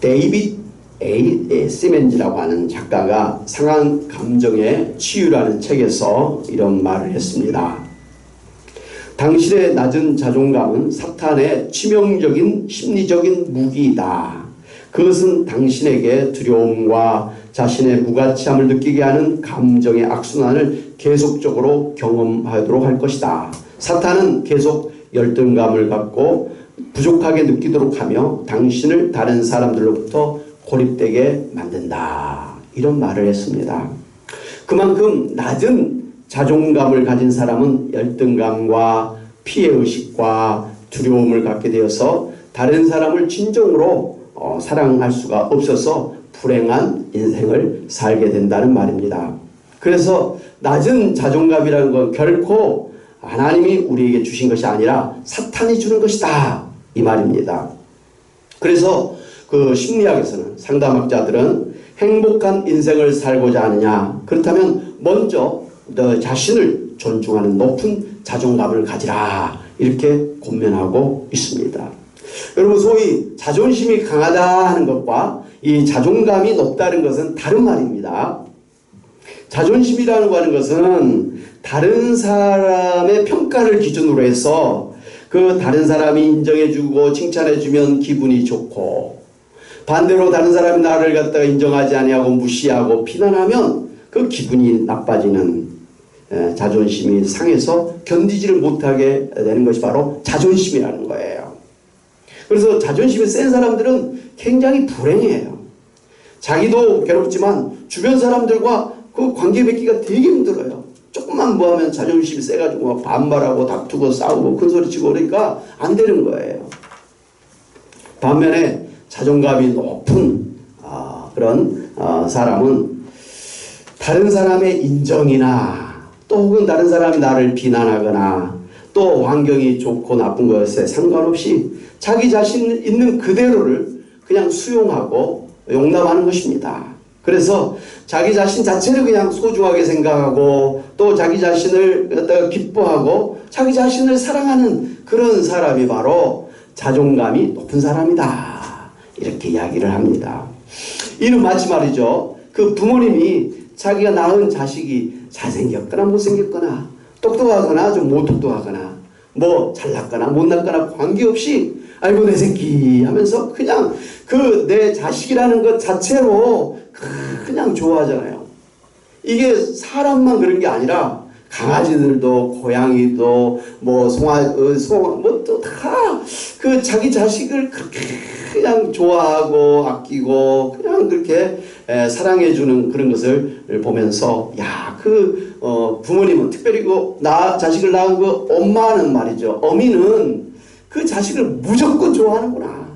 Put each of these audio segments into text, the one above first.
데이빗 A. 시멘즈라고 하는 작가가 상한 감정의 치유라는 책에서 이런 말을 했습니다. 당신의 낮은 자존감은 사탄의 치명적인 심리적인 무기이다. 그것은 당신에게 두려움과 자신의 무가치함을 느끼게 하는 감정의 악순환을 계속적으로 경험하도록 할 것이다. 사탄은 계속 열등감을 갖고 부족하게 느끼도록 하며 당신을 다른 사람들로부터 고립되게 만든다. 이런 말을 했습니다. 그만큼 낮은 자존감을 가진 사람은 열등감과 피해의식과 두려움을 갖게 되어서 다른 사람을 진정으로 사랑할 수가 없어서 불행한 인생을 살게 된다는 말입니다. 그래서 낮은 자존감이라는 건 결코 하나님이 우리에게 주신 것이 아니라 사탄이 주는 것이다. 이 말입니다. 그래서 그 심리학에서는 상담학자들은 행복한 인생을 살고자 하느냐, 그렇다면 먼저 너 자신을 존중하는 높은 자존감을 가지라, 이렇게 권면하고 있습니다. 여러분, 소위 자존심이 강하다 하는 것과 이 자존감이 높다는 것은 다른 말입니다. 자존심이라는 거 하는 것은 다른 사람의 평가를 기준으로 해서 그 다른 사람이 인정해주고 칭찬해주면 기분이 좋고, 반대로 다른 사람이 나를 갖다가 인정하지 아니하고 무시하고 비난하면 그 기분이 나빠지는, 자존심이 상해서 견디지를 못하게 되는 것이 바로 자존심이라는 거예요. 그래서 자존심이 센 사람들은 굉장히 불행해요. 자기도 괴롭지만 주변 사람들과 그 관계 맺기가 되게 힘들어요. 조금만 뭐 하면 자존심이 세가지고 막 반발하고 다투고 싸우고 큰소리치고 그러니까 안 되는 거예요. 반면에 자존감이 높은 그런 사람은 다른 사람의 인정이나 또 혹은 다른 사람이 나를 비난하거나 또 환경이 좋고 나쁜 것에 상관없이 자기 자신 있는 그대로를 그냥 수용하고 용납하는 것입니다. 그래서 자기 자신 자체를 그냥 소중하게 생각하고 또 자기 자신을 갖다가 기뻐하고 자기 자신을 사랑하는 그런 사람이 바로 자존감이 높은 사람이다. 이렇게 이야기를 합니다. 이는 마치 말이죠. 그 부모님이 자기가 낳은 자식이 잘생겼거나 못생겼거나 똑똑하거나 좀 못 똑똑하거나 뭐 잘났거나 못났거나 관계없이 아이고 내 새끼 하면서 그냥 그 내 자식이라는 것 자체로 그냥 좋아하잖아요. 이게 사람만 그런 게 아니라 강아지들도 고양이도 뭐 뭐 또 다 그 자기 자식을 그렇게 그냥 좋아하고 아끼고 그냥 그렇게 사랑해주는 그런 것을 보면서 그 부모님은 특별히 자식을 낳은 그 엄마는 말이죠. 어미는 그 자식을 무조건 좋아하는구나.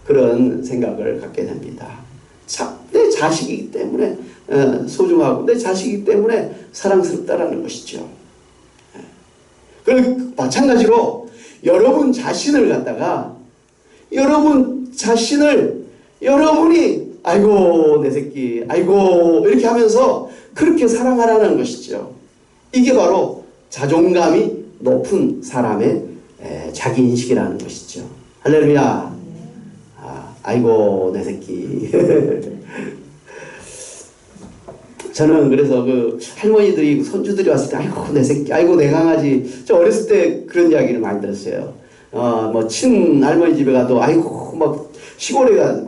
그런 생각을 갖게 됩니다. 내 자식이기 때문에 소중하고 내 자식이기 때문에 사랑스럽다라는 것이죠. 그리고 마찬가지로 여러분 자신을 갖다가 여러분 자신을 여러분이 아이고 내 새끼 아이고 이렇게 하면서 그렇게 사랑하라는 것이죠. 이게 바로 자존감이 높은 사람의 자기인식이라는 것이죠. 할렐루야. 아이고 내 새끼. 저는 그래서 그 할머니들이 손주들이 왔을 때 아이고 내 새끼 아이고 내 강아지, 저 어렸을 때 그런 이야기를 많이 들었어요. 뭐 친할머니 집에 가도 아이고 막 시골에 가서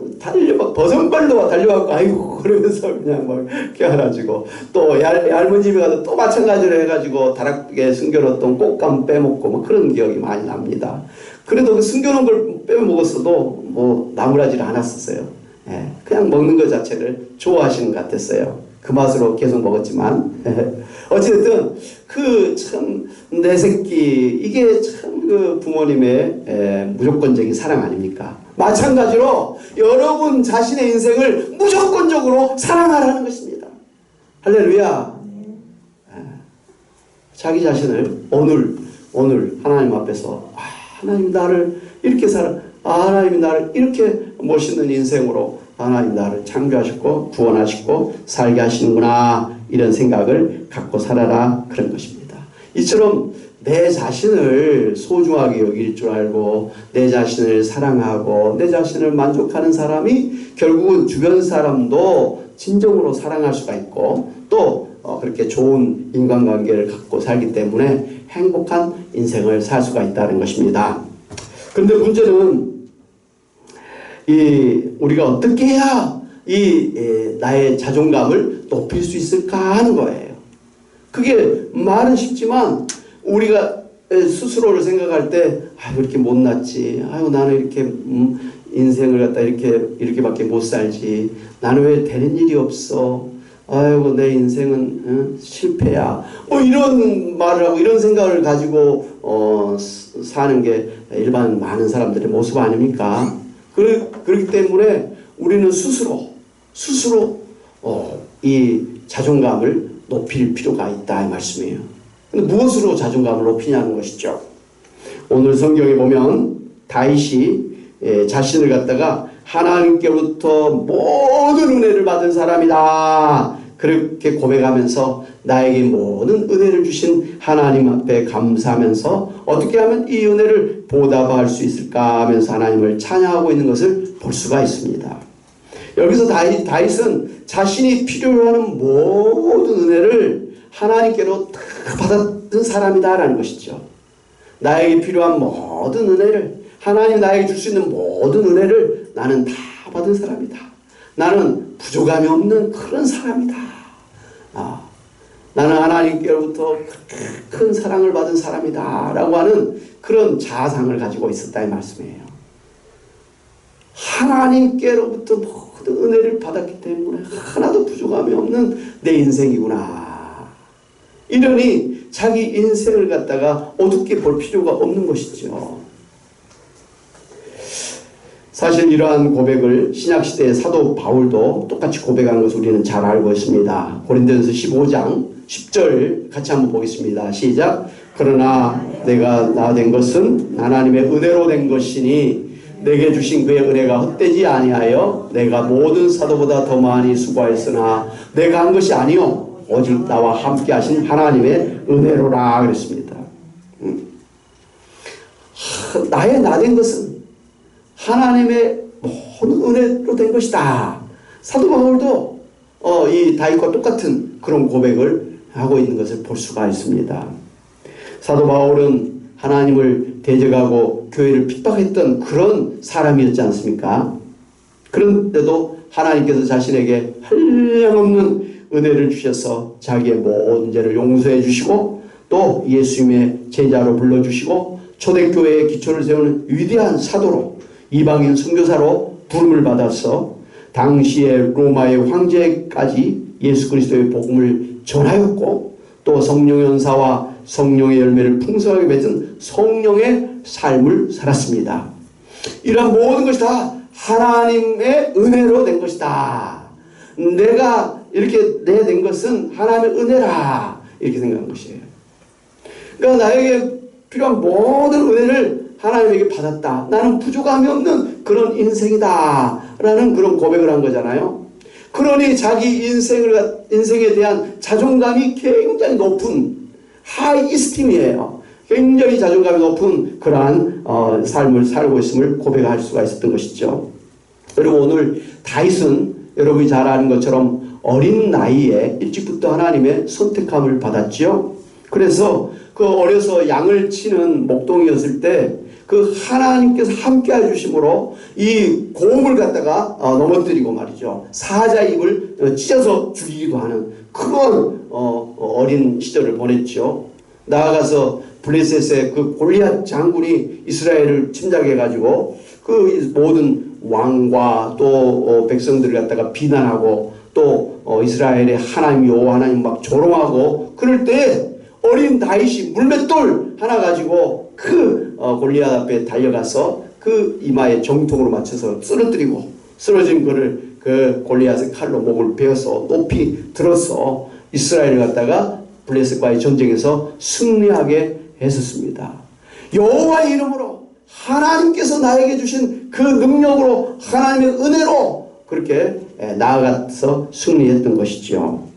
막 버선발로 달려갖고 아이고 그러면서 그냥 막 깨어나지고, 또 할머니 집에 가도 또 마찬가지로 해가지고 다락에 숨겨놓던 꽃감 빼먹고 뭐 그런 기억이 많이 납니다. 그래도 그 숨겨놓은 걸 빼먹었어도 뭐 나무라지를 않았었어요. 그냥 먹는 것 자체를 좋아하시는 것 같았어요. 그 맛으로 계속 먹었지만 어쨌든 그 참 내 새끼 이게 참 그 부모님의 무조건적인 사랑 아닙니까? 마찬가지로 여러분 자신의 인생을 무조건적으로 사랑하라는 것입니다. 할렐루야. 자기 자신을 오늘 하나님 앞에서 하나님 나를 이렇게 하나님이 나를 이렇게 멋있는 인생으로 하나님 나를 창조하셨고 구원하셨고 살게 하시는구나, 이런 생각을 갖고 살아라, 그런 것입니다. 이처럼 내 자신을 소중하게 여길 줄 알고 내 자신을 사랑하고 내 자신을 만족하는 사람이 결국은 주변 사람도 진정으로 사랑할 수가 있고 또 그렇게 좋은 인간관계를 갖고 살기 때문에 행복한 인생을 살 수가 있다는 것입니다. 그런데 문제는 우리가 어떻게 해야 나의 자존감을 높일 수 있을까 하는 거예요. 그게 말은 쉽지만 우리가 스스로를 생각할 때 아유 이렇게 못났지, 아유 나는 이렇게 인생을 갖다 이렇게밖에 못 살지, 나는 왜 되는 일이 없어, 아이고 내 인생은 실패야, 이런 말을 하고 이런 생각을 가지고 사는 게 일반 많은 사람들의 모습 아닙니까? 그렇기 때문에 우리는 스스로 이 자존감을 높일 필요가 있다 이 말씀이에요. 근데 무엇으로 자존감을 높이냐는 것이죠. 오늘 성경에 보면 다윗이 자신을 갖다가 하나님께로부터 모든 은혜를 받은 사람이다 그렇게 고백하면서 나에게 모든 은혜를 주신 하나님 앞에 감사하면서 어떻게 하면 이 은혜를 보답할 수 있을까 하면서 하나님을 찬양하고 있는 것을 볼 수가 있습니다. 여기서 다윗은 자신이 필요로 하는 모든 은혜를 하나님께로 다 받았던 사람이다라는 것이죠. 나에게 필요한 모든 은혜를, 하나님 나에게 줄 수 있는 모든 은혜를 나는 다 받은 사람이다. 나는 부족함이 없는 그런 사람이다. 나는 하나님께로부터 큰 사랑을 받은 사람이다 라고 하는 그런 자상을 가지고 있었다 이 말씀이에요. 하나님께로부터 모든 은혜를 받았기 때문에 하나도 부족함이 없는 내 인생이구나. 이러니 자기 인생을 갖다가 어둡게 볼 필요가 없는 것이죠. 사실 이러한 고백을 신약시대의 사도 바울도 똑같이 고백한 것을 우리는 잘 알고 있습니다. 고린도전서 15장 10절 같이 한번 보겠습니다. 시작. 그러나 내가 나 된 것은 하나님의 은혜로 된 것이니 내게 주신 그의 은혜가 헛되지 아니하여 내가 모든 사도보다 더 많이 수고하였으나 내가 한 것이 아니요 오직 나와 함께 하신 하나님의 은혜로라 그랬습니다. 나의 나 된 것은 하나님의 모든 은혜로 된 것이다. 사도 바울도 이 다윗과 똑같은 그런 고백을 하고 있는 것을 볼 수가 있습니다. 사도 바울은 하나님을 대적하고 교회를 핍박했던 그런 사람이었지 않습니까? 그런데도 하나님께서 자신에게 한량없는 은혜를 주셔서 자기의 모든 죄를 용서해 주시고 또 예수님의 제자로 불러주시고 초대교회의 기초를 세우는 위대한 사도로 이방인 선교사로 부름을 받아서 당시의 로마의 황제까지 예수 그리스도의 복음을 전하였고 또 성령 연사와 성령의 열매를 풍성하게 맺은 성령의 삶을 살았습니다. 이런 모든 것이 다 하나님의 은혜로 된 것이다. 내가 이렇게 된 것은 하나님의 은혜라 이렇게 생각한 것이에요. 그러니까 나에게 필요한 모든 은혜를 하나님에게 받았다. 나는 부족함이 없는 그런 인생이다 라는 그런 고백을 한 거잖아요. 그러니 자기 인생에 대한 자존감이 굉장히 높은 하이 이스팀이에요. 굉장히 자존감이 높은 그러한 삶을 살고 있음을 고백할 수가 있었던 것이죠. 그리고 오늘 다윗은 여러분이 잘 아는 것처럼 어린 나이에 일찍부터 하나님의 선택함을 받았죠. 그래서 그 어려서 양을 치는 목동이었을 때 그 하나님께서 함께 해주심으로 이 곰을 갖다가 넘어뜨리고 말이죠. 사자 입을 찢어서 죽이기도 하는 그런 어린 시절을 보냈죠. 나아가서 블레셋의 그 골리앗 장군이 이스라엘을 침략해가지고 그 모든 왕과 또 백성들을 갖다가 비난하고 또 이스라엘의 하나님 여호와 하나님 막 조롱하고 그럴 때 어린 다윗이 물맷돌 하나 가지고 그 골리앗 앞에 달려가서 그 이마에 정통으로 맞춰서 쓰러뜨리고 쓰러진 그를 그 골리앗의 칼로 목을 베어서 높이 들어서 이스라엘을 갖다가 블레셋과의 전쟁에서 승리하게 했었습니다. 여호와의 이름으로 하나님께서 나에게 주신 그 능력으로 하나님의 은혜로 그렇게 나아가서 승리했던 것이죠.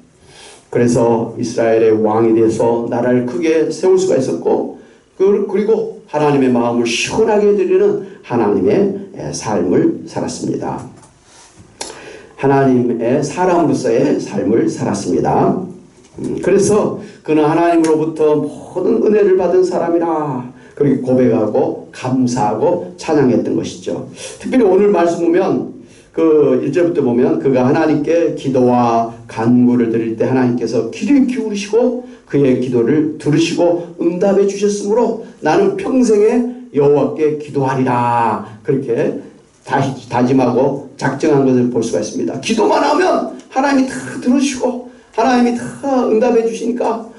그래서 이스라엘의 왕이 돼서 나라를 크게 세울 수가 있었고 그리고 하나님의 마음을 시원하게 해드리는 하나님의 삶을 살았습니다. 하나님의 사람으로서의 삶을 살았습니다. 그래서 그는 하나님으로부터 모든 은혜를 받은 사람이라 그렇게 고백하고 감사하고 찬양했던 것이죠. 특별히 오늘 말씀 보면 그 1절부터 보면 그가 하나님께 기도와 간구를 드릴 때 하나님께서 귀를 기울이시고 그의 기도를 들으시고 응답해 주셨으므로 나는 평생에 여호와께 기도하리라 그렇게 다짐하고 작정한 것을 볼 수가 있습니다. 기도만 하면 하나님이 다 들으시고 하나님이 다 응답해 주시니까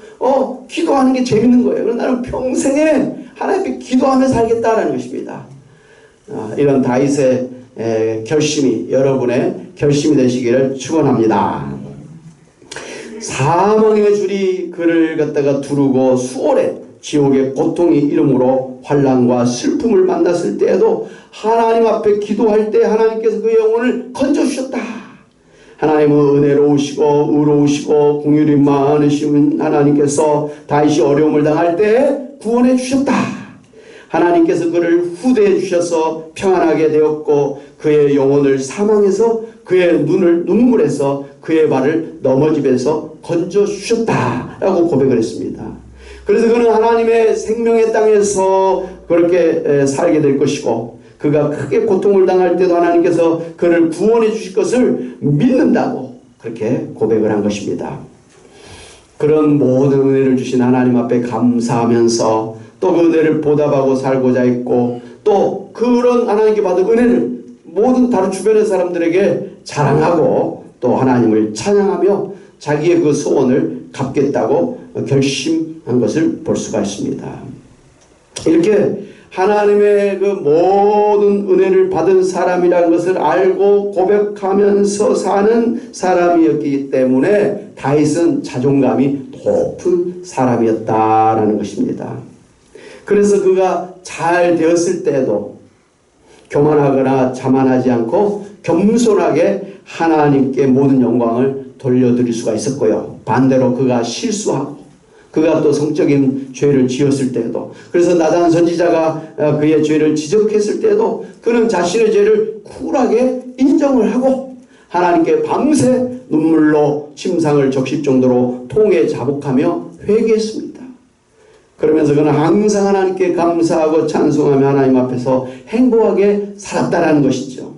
기도하는 게 재밌는 거예요. 그래서 나는 평생에 하나님께 기도하며 살겠다라는 것입니다. 이런 다윗의 결심이 여러분의 결심이 되시기를 축원합니다. 사망의 줄이 그를 갖다가 두르고 수월에 지옥의 고통이 이름으로 환난과 슬픔을 만났을 때에도 하나님 앞에 기도할 때 하나님께서 그 영혼을 건져주셨다. 하나님은 은혜로우시고 의로우시고 긍휼이 많으신 하나님께서 다윗이 어려움을 당할 때 구원해 주셨다. 하나님께서 그를 후대해 주셔서 평안하게 되었고 그의 영혼을 사망에서 그의 눈을 눈물에서 그의 발을 넘어집에서 건져주셨다라고 고백을 했습니다. 그래서 그는 하나님의 생명의 땅에서 그렇게 살게 될 것이고 그가 크게 고통을 당할 때도 하나님께서 그를 구원해 주실 것을 믿는다고 그렇게 고백을 한 것입니다. 그런 모든 은혜를 주신 하나님 앞에 감사하면서 또 그 은혜를 보답하고 살고자 했고 또 그런 하나님께 받은 은혜를 모든 다른 주변의 사람들에게 자랑하고 또 하나님을 찬양하며 자기의 그 소원을 갚겠다고 결심한 것을 볼 수가 있습니다. 이렇게 하나님의 그 모든 은혜를 받은 사람이라는 것을 알고 고백하면서 사는 사람이었기 때문에 다윗은 자존감이 높은 사람이었다라는 것입니다. 그래서 그가 잘 되었을 때에도 교만하거나 자만하지 않고 겸손하게 하나님께 모든 영광을 돌려드릴 수가 있었고요. 반대로 그가 실수하고 그가 또 성적인 죄를 지었을 때에도 그래서 나단 선지자가 그의 죄를 지적했을 때에도 그는 자신의 죄를 쿨하게 인정을 하고 하나님께 밤새 눈물로 침상을 적실 정도로 통에 자복하며 회개했습니다. 그러면서 그는 항상 하나님께 감사하고 찬송하며 하나님 앞에서 행복하게 살았다라는 것이죠.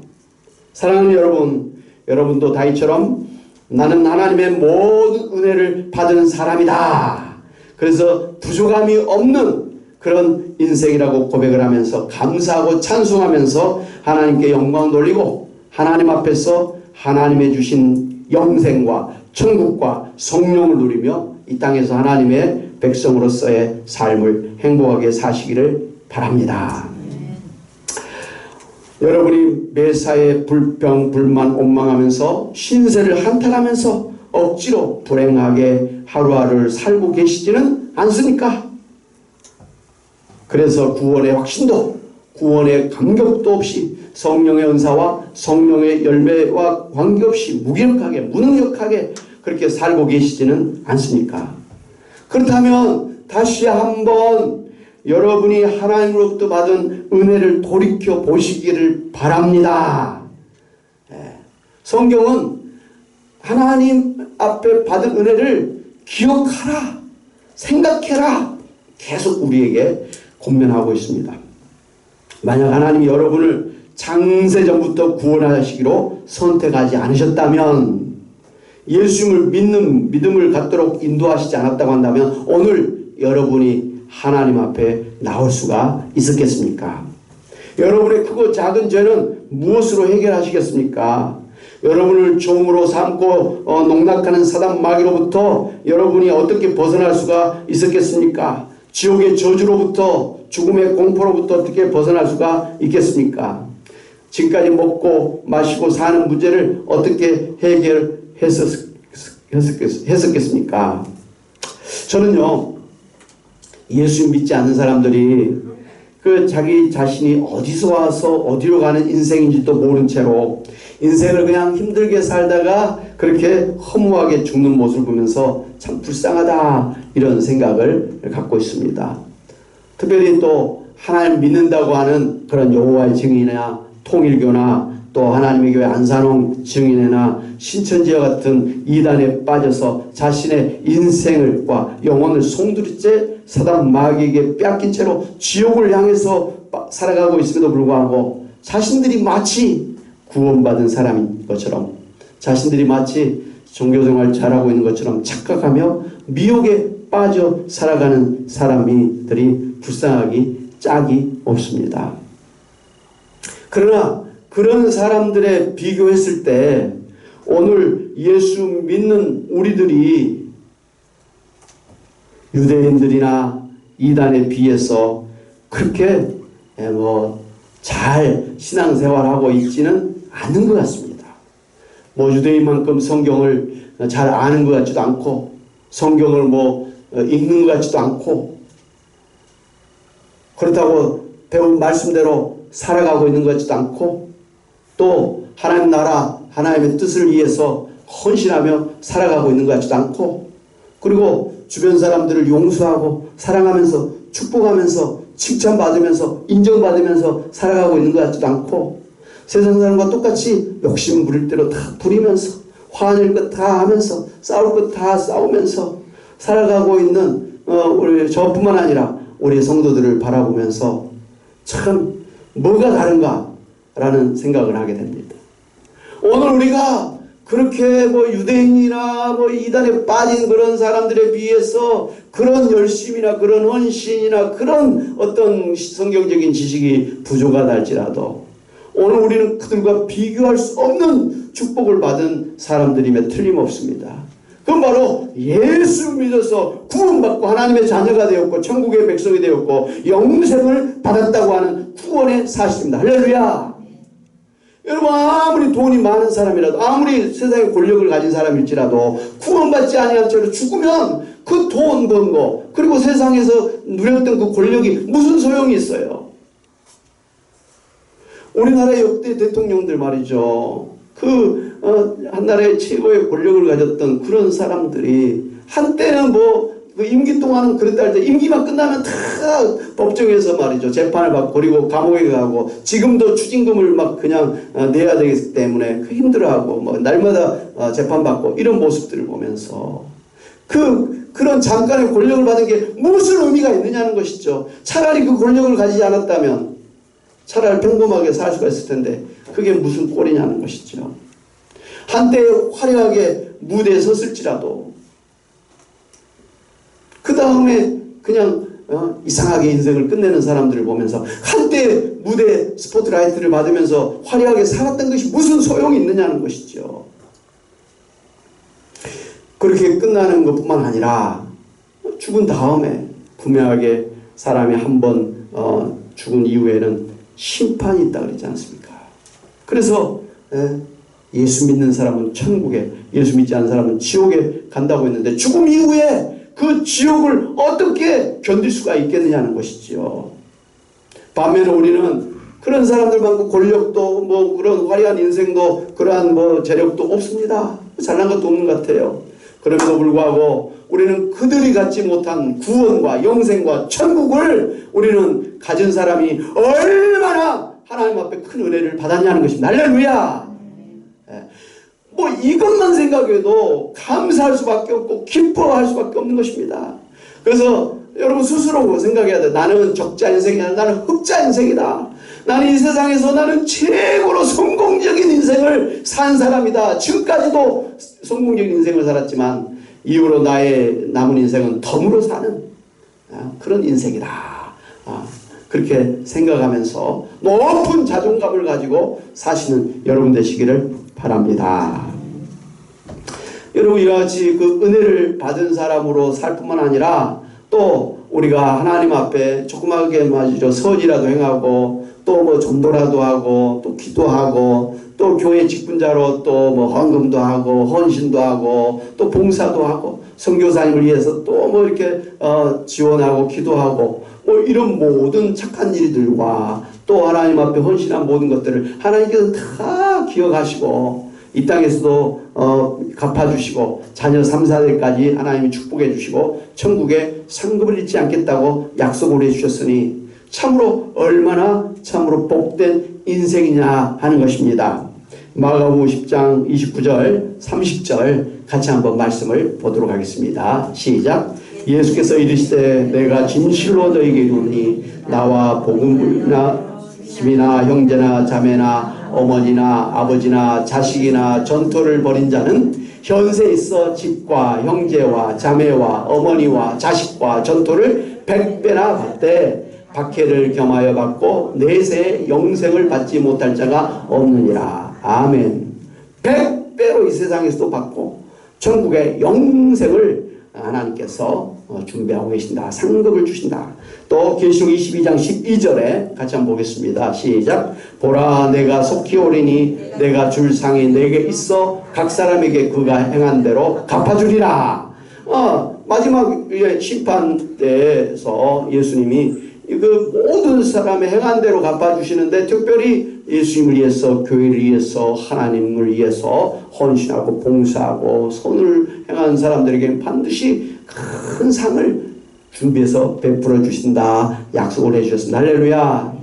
사랑하는 여러분, 여러분도 다윗처럼 나는 하나님의 모든 은혜를 받은 사람이다. 그래서 부족함이 없는 그런 인생이라고 고백을 하면서 감사하고 찬송하면서 하나님께 영광 돌리고 하나님 앞에서 하나님의 주신 영생과 천국과 성령을 누리며 이 땅에서 하나님의 백성으로서의 삶을 행복하게 사시기를 바랍니다. 여러분이 매사에 불평, 불만, 원망하면서 신세를 한탄하면서 억지로 불행하게 하루하루를 살고 계시지는 않습니까? 그래서 구원의 확신도 구원의 감격도 없이 성령의 은사와 성령의 열매와 관계없이 무기력하게 무능력하게 그렇게 살고 계시지는 않습니까? 그렇다면 다시 한번 여러분이 하나님으로부터 받은 은혜를 돌이켜 보시기를 바랍니다. 성경은 하나님 앞에 받은 은혜를 기억하라, 생각해라 계속 우리에게 권면하고 있습니다. 만약 하나님이 여러분을 창세전부터 구원하시기로 선택하지 않으셨다면 예수님을 믿는 믿음을 갖도록 인도하시지 않았다고 한다면 오늘 여러분이 하나님 앞에 나올 수가 있었겠습니까? 여러분의 크고 작은 죄는 무엇으로 해결하시겠습니까? 여러분을 종으로 삼고 농락하는 사단 마귀로부터 여러분이 어떻게 벗어날 수가 있었겠습니까? 지옥의 저주로부터 죽음의 공포로부터 어떻게 벗어날 수가 있겠습니까? 지금까지 먹고 마시고 사는 문제를 어떻게 했었겠습니까? 저는요, 예수 믿지 않는 사람들이 그 자기 자신이 어디서 와서 어디로 가는 인생인지도 모른 채로 인생을 그냥 힘들게 살다가 그렇게 허무하게 죽는 모습을 보면서 참 불쌍하다 이런 생각을 갖고 있습니다. 특별히 또 하나님 믿는다고 하는 그런 여호와의 증인이나 통일교나 또 하나님의 교회 안산홍 증인회나 신천지와 같은 이단에 빠져서 자신의 인생과 영혼을 송두리째 사단 마귀에게 뺏긴 채로 지옥을 향해서 살아가고 있음에도 불구하고 자신들이 마치 구원받은 사람인 것처럼, 자신들이 마치 종교생활 잘하고 있는 것처럼 착각하며 미혹에 빠져 살아가는 사람들이 불쌍하기 짝이 없습니다. 그러나 그런 사람들에 비교했을 때 오늘 예수 믿는 우리들이 유대인들이나 이단에 비해서 그렇게 잘 신앙생활하고 있지는 않는 것 같습니다. 유대인만큼 성경을 잘 아는 것 같지도 않고 성경을 읽는 것 같지도 않고 그렇다고 배운 말씀대로 살아가고 있는 것 같지도 않고 또 하나님 나라 하나님의 뜻을 위해서 헌신하며 살아가고 있는 것 같지도 않고 그리고 주변 사람들을 용서하고 사랑하면서 축복하면서 칭찬받으면서 인정받으면서 살아가고 있는 것 같지도 않고 세상 사람과 똑같이 욕심 부릴 대로 다 부리면서 화낼 것 다 하면서 싸울 것 다 싸우면서 살아가고 있는 우리 저뿐만 아니라 우리 성도들을 바라보면서 참 뭐가 다른가 라는 생각을 하게 됩니다. 오늘 우리가 그렇게 유대인이나 이단에 빠진 그런 사람들에 비해서 그런 열심이나 그런 헌신이나 그런 어떤 성경적인 지식이 부족하다 할지라도 오늘 우리는 그들과 비교할 수 없는 축복을 받은 사람들임에 틀림없습니다. 그건 바로 예수 믿어서 구원받고 하나님의 자녀가 되었고 천국의 백성이 되었고 영생을 받았다고 하는 구원의 사실입니다. 할렐루야. 여러분 아무리 돈이 많은 사람이라도 아무리 세상에 권력을 가진 사람일지라도 구원받지 아니한 채로 죽으면 그 돈 번 거 그리고 세상에서 누렸던 그 권력이 무슨 소용이 있어요. 우리나라의 역대 대통령들 말이죠. 한 나라의 최고의 권력을 가졌던 그런 사람들이 한때는 그 임기 동안은 그랬다 할 때 임기만 끝나면 다 법정에서 말이죠. 재판을 받고 그리고 감옥에 가고 지금도 추징금을 그냥 내야 되기 때문에 힘들어하고 날마다 재판받고 이런 모습들을 보면서 그런 잠깐의 권력을 받은 게 무슨 의미가 있느냐는 것이죠. 차라리 그 권력을 가지지 않았다면 차라리 평범하게 살 수가 있을 텐데 그게 무슨 꼴이냐는 것이죠. 한때 화려하게 무대에 섰을지라도 그 다음에 그냥 이상하게 인생을 끝내는 사람들을 보면서 한때 무대 스포트라이트를 받으면서 화려하게 살았던 것이 무슨 소용이 있느냐는 것이죠. 그렇게 끝나는 것뿐만 아니라 죽은 다음에 분명하게 사람이 한번 죽은 이후에는 심판이 있다 그러지 않습니까? 그래서 예수 믿는 사람은 천국에, 예수 믿지 않는 사람은 지옥에 간다고 했는데 죽음 이후에 그 지옥을 어떻게 견딜 수가 있겠느냐는 것이지요. 반면에 우리는 그런 사람들만큼 권력도 그런 화려한 인생도 그러한 재력도 없습니다. 잘난 것도 없는 것 같아요. 그럼에도 불구하고 우리는 그들이 갖지 못한 구원과 영생과 천국을 우리는 가진 사람이 얼마나 하나님 앞에 큰 은혜를 받았냐는 것입니다. 할렐루야. 이것만 생각해도 감사할 수밖에 없고 기뻐할 수밖에 없는 것입니다. 그래서 여러분 스스로 생각해야 돼. 나는 적자 인생이 아니라 나는 흑자 인생이다. 나는 이 세상에서 나는 최고로 성공적인 인생을 산 사람이다. 지금까지도 성공적인 인생을 살았지만 이후로 나의 남은 인생은 덤으로 사는 그런 인생이다. 그렇게 생각하면서 높은 자존감을 가지고 사시는 여러분 되시기를 바랍니다. 여러분 이와 같이 그 은혜를 받은 사람으로 살 뿐만 아니라 또 우리가 하나님 앞에 조그맣게 말이죠. 선이라도 행하고 또 전도라도 하고 또 기도하고 또 교회 직분자로 또 헌금도 하고 헌신도 하고 또 봉사도 하고 선교사님을 위해서 또 이렇게 지원하고 기도하고 이런 모든 착한 일들과 또 하나님 앞에 헌신한 모든 것들을 하나님께서 다 기억하시고 이 땅에서도 갚아주시고 자녀 3, 4대까지 하나님이 축복해 주시고 천국에 상급을 잃지 않겠다고 약속을 해주셨으니 참으로 얼마나 참으로 복된 인생이냐 하는 것입니다. 마가복음 10장 29절 30절 같이 한번 말씀을 보도록 하겠습니다. 시작. 예수께서 이르시되 내가 진실로 너희에게 이르노니 나와 복음이나 집이나 형제나 자매나 어머니나 아버지나 자식이나 전토를 벌인 자는 현세에 있어 집과 형제와 자매와 어머니와 자식과 전토를 100배나 받되 박해를 겸하여 받고 내세에 영생을 받지 못할 자가 없느니라. 아멘. 100배로 이 세상에서도 받고 천국의 영생을 하나님께서 준비하고 계신다. 상급을 주신다. 또 계시록 22장 12절에 같이 한번 보겠습니다. 시작. 보라 내가 속히 오리니 내가 줄 상이 내게 있어 각 사람에게 그가 행한 대로 갚아주리라. 마지막 심판 때에서 예수님이 그 모든 사람의 행한 대로 갚아주시는데 특별히 예수님을 위해서 교회를 위해서 하나님을 위해서 헌신하고 봉사하고 선을 행한 사람들에게 반드시 큰 상을 준비해서 베풀어 주신다 약속을 해주셨습니다. 할렐루야.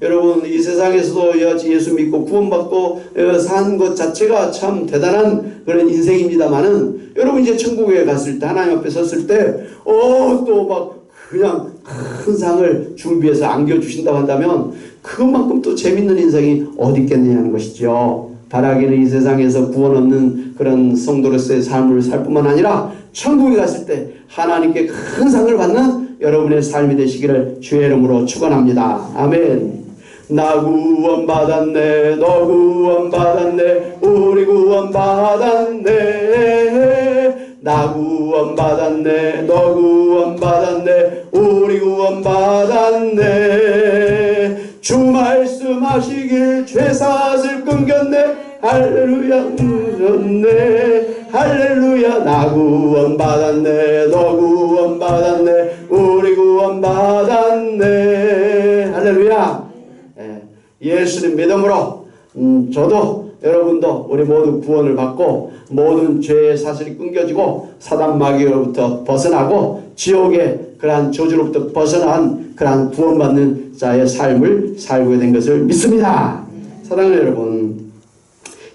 여러분 이 세상에서도 예수 믿고 구원받고 산 것 자체가 참 대단한 그런 인생입니다만은 여러분 이제 천국에 갔을 때 하나님 앞에 섰을 때 또 막 그냥 큰 상을 준비해서 안겨주신다고 한다면 그만큼 또 재밌는 인생이 어디 있겠느냐는 것이죠. 바라기는 이 세상에서 구원 없는 그런 성도로서의 삶을 살 뿐만 아니라 천국에 갔을 때 하나님께 큰 상을 받는 여러분의 삶이 되시기를 주의 이름으로 축원합니다. 아멘. 나 구원받았네 너 구원받았네 우리 구원받았네 나 구원받았네 너 구원받았네 우리 구원받았네 주 말씀하시길 죄사슬 끊겼네 할렐루야 웃었네 할렐루야 나 구원받았네 너 구원받았네 우리 구원받았네 할렐루야. 예수님 믿음으로 저도 여러분도 우리 모두 구원을 받고 모든 죄의 사슬이 끊겨지고 사단 마귀로부터 벗어나고 지옥의 그러한 저주로부터 벗어난 그러한 구원받는 자의 삶을 살게 된 것을 믿습니다. 사랑하는 여러분,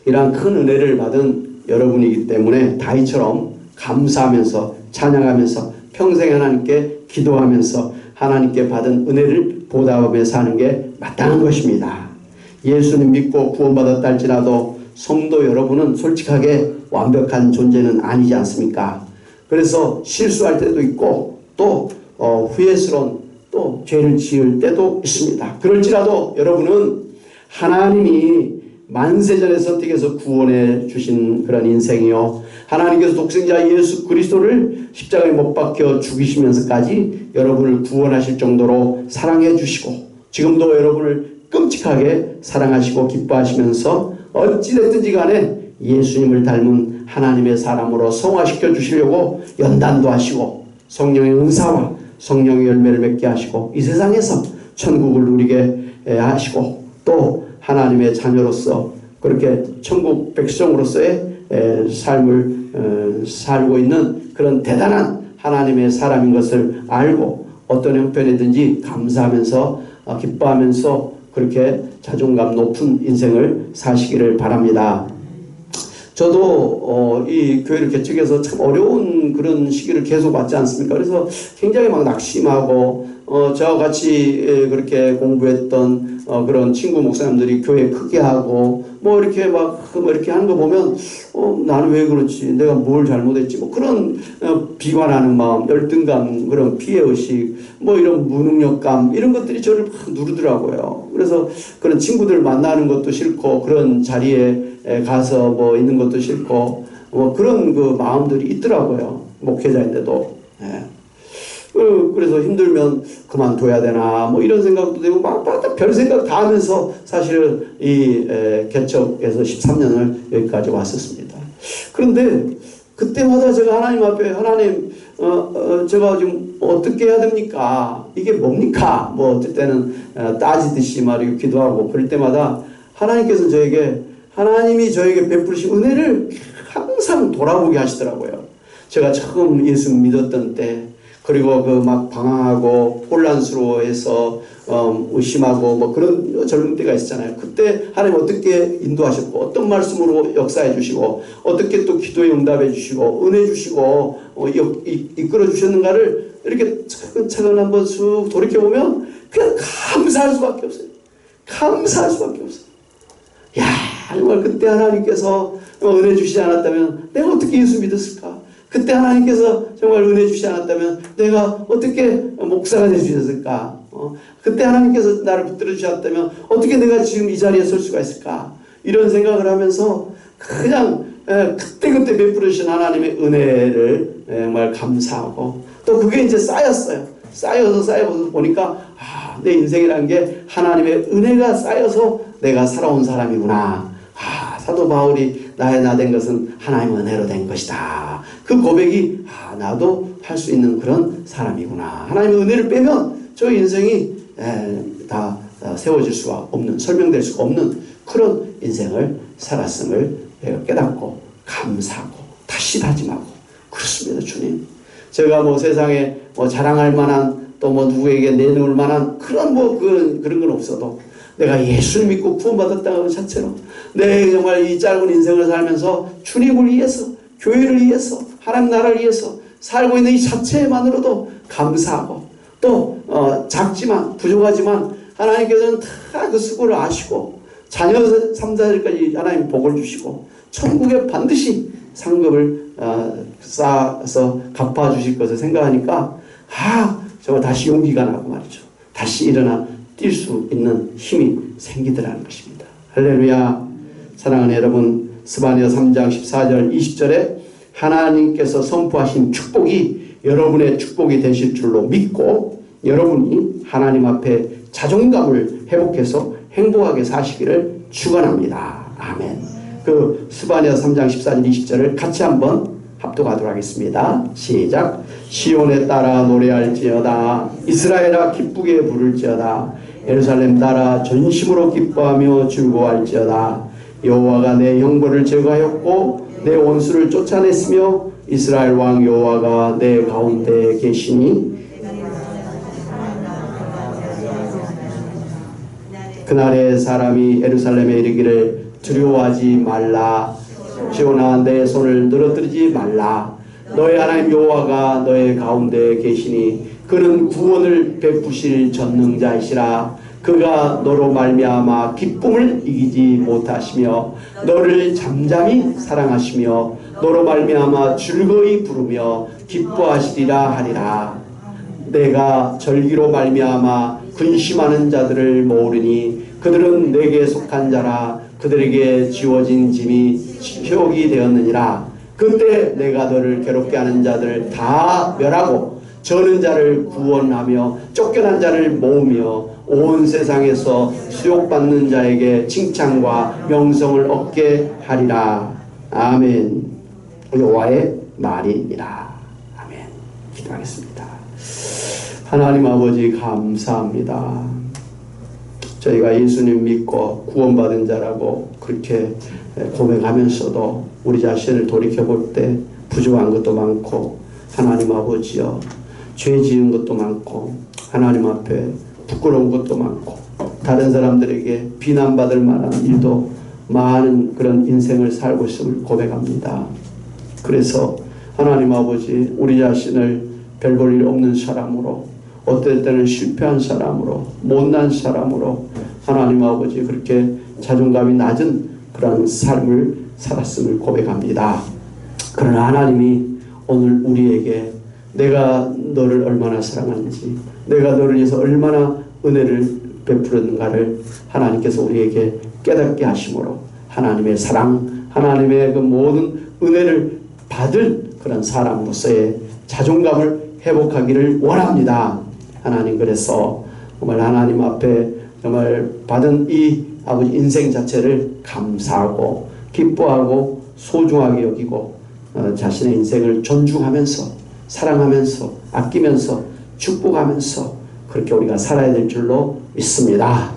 이러한 큰 은혜를 받은 여러분이기 때문에 다윗처럼 감사하면서 찬양하면서 평생 하나님께 기도하면서 하나님께 받은 은혜를 보답하며 사는 게 마땅한 것입니다. 예수님 믿고 구원받았다 할지라도 성도 여러분은 솔직하게 완벽한 존재는 아니지 않습니까? 그래서 실수할 때도 있고 또 후회스러운 또 죄를 지을 때도 있습니다. 그럴지라도 여러분은 하나님이 만세전에 선택해서 구원해 주신 그런 인생이요, 하나님께서 독생자 예수 그리스도를 십자가에 못 박혀 죽이시면서까지 여러분을 구원하실 정도로 사랑해 주시고 지금도 여러분을 끔찍하게 사랑하시고 기뻐하시면서 어찌됐든지 간에 예수님을 닮은 하나님의 사람으로 성화시켜 주시려고 연단도 하시고 성령의 은사와 성령의 열매를 맺게 하시고 이 세상에서 천국을 누리게 하시고 또 하나님의 자녀로서 그렇게 천국 백성으로서의 삶을 살고 있는 그런 대단한 하나님의 사람인 것을 알고 어떤 형편이든지 감사하면서 기뻐하면서 그렇게 자존감 높은 인생을 사시기를 바랍니다. 저도 이 교회를 개척해서 참 어려운 그런 시기를 계속 맞지 않습니까? 그래서 굉장히 막 낙심하고 저와 같이 그렇게 공부했던 그런 친구 목사님들이 교회 크게 하고 뭐 이렇게 막 이렇게 하는 거 보면 나는 왜 그렇지? 내가 뭘 잘못했지? 뭐 그런 비관하는 마음, 열등감, 그런 피해의식, 뭐 이런 무능력감 이런 것들이 저를 막 누르더라고요. 그래서 그런 친구들 만나는 것도 싫고 그런 자리에 가서 뭐 있는 것도 싫고 뭐 그런 그 마음들이 있더라고요. 목회자인데도. 그래서 힘들면 그만둬야 되나 뭐 이런 생각도 되고 막 별 생각 다 하면서 사실은 이 개척에서 13년을 여기까지 왔었습니다. 그런데 그때마다 제가 하나님 앞에 하나님 제가 지금 어떻게 해야 됩니까? 이게 뭡니까? 뭐 어떨 때는 따지듯이 말이고 기도하고 그럴 때마다 하나님께서 저에게 하나님이 저에게 베푸신 은혜를 항상 돌아보게 하시더라고요. 제가 처음 예수 믿었던 때, 그리고 그 막 방황하고 혼란스러워해서 의심하고 뭐 그런 젊은 때가 있었잖아요. 그때 하나님 어떻게 인도하셨고, 어떤 말씀으로 역사해 주시고, 어떻게 또 기도에 응답해 주시고, 은혜 주시고 이끌어 주셨는가를 이렇게 차근차근 한번 쑥 돌이켜보면 그냥 감사할 수밖에 없어요. 감사할 수밖에 없어요. 야, 정말 그때 하나님께서 은혜 주시지 않았다면 내가 어떻게 예수 믿었을까? 그때 하나님께서 정말 은혜 주시지 않았다면 내가 어떻게 목사가 될 수 있었을까? 그때 하나님께서 나를 붙들어 주셨다면 어떻게 내가 지금 이 자리에 설 수가 있을까? 이런 생각을 하면서 그냥 그때그때 베풀어 주신 하나님의 은혜를 정말 감사하고, 또 그게 이제 쌓였어요. 쌓여서 보니까 내 인생이라는 게 하나님의 은혜가 쌓여서 내가 살아온 사람이구나. 사도 바울이 나의 나 된 것은 하나님의 은혜로 된 것이다. 그 고백이 나도 할 수 있는 그런 사람이구나. 하나님의 은혜를 빼면 저 인생이 다 세워질 수가 없는, 설명될 수가 없는 그런 인생을 살았음을 깨닫고 감사하고 다시 다짐하고 그렇습니다. 주님, 제가 뭐 세상에 뭐 자랑할 만한, 또 뭐 누구에게 내놓을 만한 그런 그런 건 없어도 내가 예수를 믿고 구원받았다는 자체로 내 정말 이 짧은 인생을 살면서 주님을 위해서, 교회를 위해서, 하나님 나라를 위해서 살고 있는 이 자체만으로도 감사하고, 또 작지만 부족하지만 하나님께서는 다 그 수고를 아시고 자녀 3, 4절까지 하나님 복을 주시고 천국에 반드시 상급을 쌓아서 갚아주실 것을 생각하니까 정말 다시 용기가 나고 말이죠. 다시 일어나 뛸 수 있는 힘이 생기더라는 것입니다. 할렐루야. 사랑하는 여러분, 스바냐 3장 14절 20절에 하나님께서 선포하신 축복이 여러분의 축복이 되실 줄로 믿고 여러분이 하나님 앞에 자존감을 회복해서 행복하게 사시기를 축원합니다. 아멘. 그 스바냐 3장 14절 20절을 같이 한번 합독하도록 하겠습니다. 시작. 시온에 따라 노래할지어다. 이스라엘아 기쁘게 부를지어다. 예루살렘 따라 전심으로 기뻐하며 즐거워할지어다. 여호와가 내 형벌을 제거하였고 내 원수를 쫓아냈으며 이스라엘 왕 여호와가 내 가운데 계시니 그날에 사람이 예루살렘에 이르기를 두려워하지 말라. 시온아 내 손을 늘어뜨리지 말라. 너의 하나님 여호와가 너의 가운데 계시니 그는 구원을 베푸실 전능자이시라. 그가 너로 말미암아 기쁨을 이기지 못하시며 너를 잠잠히 사랑하시며 너로 말미암아 즐거이 부르며 기뻐하시리라 하리라. 내가 절기로 말미암아 근심하는 자들을 모으리니 그들은 내게 속한 자라. 그들에게 지워진 짐이 치욕이 되었느니라. 그때 내가 너를 괴롭게 하는 자들을 다 멸하고 저는 자를 구원하며 쫓겨난 자를 모으며 온 세상에서 수욕받는 자에게 칭찬과 명성을 얻게 하리라. 아멘. 여호와의 말이니라. 아멘. 기도하겠습니다. 하나님 아버지 감사합니다. 저희가 예수님 믿고 구원받은 자라고 그렇게 고백하면서도 우리 자신을 돌이켜볼 때 부족한 것도 많고, 하나님 아버지여 죄 지은 것도 많고, 하나님 앞에 부끄러운 것도 많고, 다른 사람들에게 비난받을 만한 일도 많은 그런 인생을 살고 있음을 고백합니다. 그래서 하나님 아버지 우리 자신을 별 볼 일 없는 사람으로, 어떨 때는 실패한 사람으로, 못난 사람으로 하나님 아버지 그렇게 자존감이 낮은 그런 삶을 살았음을 고백합니다. 그러나 하나님이 오늘 우리에게 내가 너를 얼마나 사랑하는지, 내가 너를 위해서 얼마나 은혜를 베풀었는가를 하나님께서 우리에게 깨닫게 하심으로 하나님의 사랑, 하나님의 그 모든 은혜를 받을 그런 사람으로서의 자존감을 회복하기를 원합니다. 하나님, 그래서 정말 하나님 앞에 정말 받은 이 아버지 인생 자체를 감사하고 기뻐하고 소중하게 여기고 자신의 인생을 존중하면서 사랑하면서 아끼면서 축복하면서 그렇게 우리가 살아야 될 줄로 믿습니다.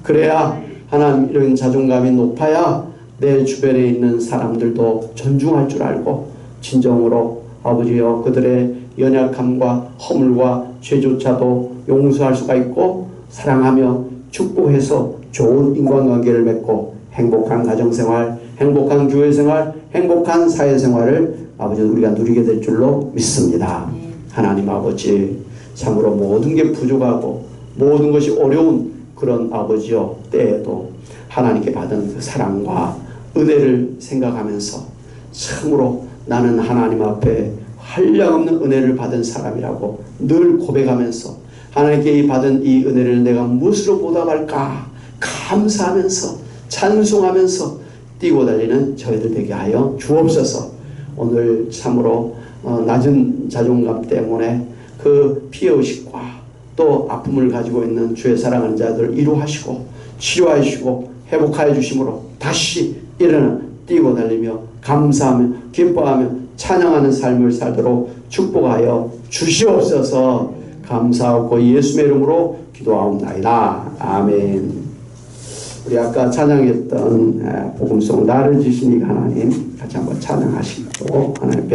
그래야 하나님 이런 자존감이 높아야 내 주변에 있는 사람들도 존중할 줄 알고 진정으로 아버지여 그들의 연약함과 허물과 죄조차도 용서할 수가 있고 사랑하며 축복해서 좋은 인간관계를 맺고 행복한 가정생활, 행복한 교회생활, 행복한 사회생활을 아버지 우리가 누리게 될 줄로 믿습니다. 하나님 아버지 참으로 모든 게 부족하고 모든 것이 어려운 그런 아버지여 때에도 하나님께 받은 그 사랑과 은혜를 생각하면서 참으로 나는 하나님 앞에 한량없는 은혜를 받은 사람이라고 늘 고백하면서 하나님께 받은 이 은혜를 내가 무엇으로 보답할까 감사하면서 찬송하면서 뛰고 달리는 저희들 되게 하여 주옵소서. 오늘 참으로 낮은 자존감 때문에 그 피해의식과 또 아픔을 가지고 있는 주의 사랑하는 자들 이루하시고 치료하시고 회복하여 주심으로 다시 일어나 뛰고 달리며 감사하며 기뻐하며 찬양하는 삶을 살도록 축복하여 주시옵소서. 감사하고 예수의 이름으로 기도하옵나이다. 아멘. 우리 아까 찬양했던 복음송 나를 주시니 하나님 같이 한번 찬양하시고 하나님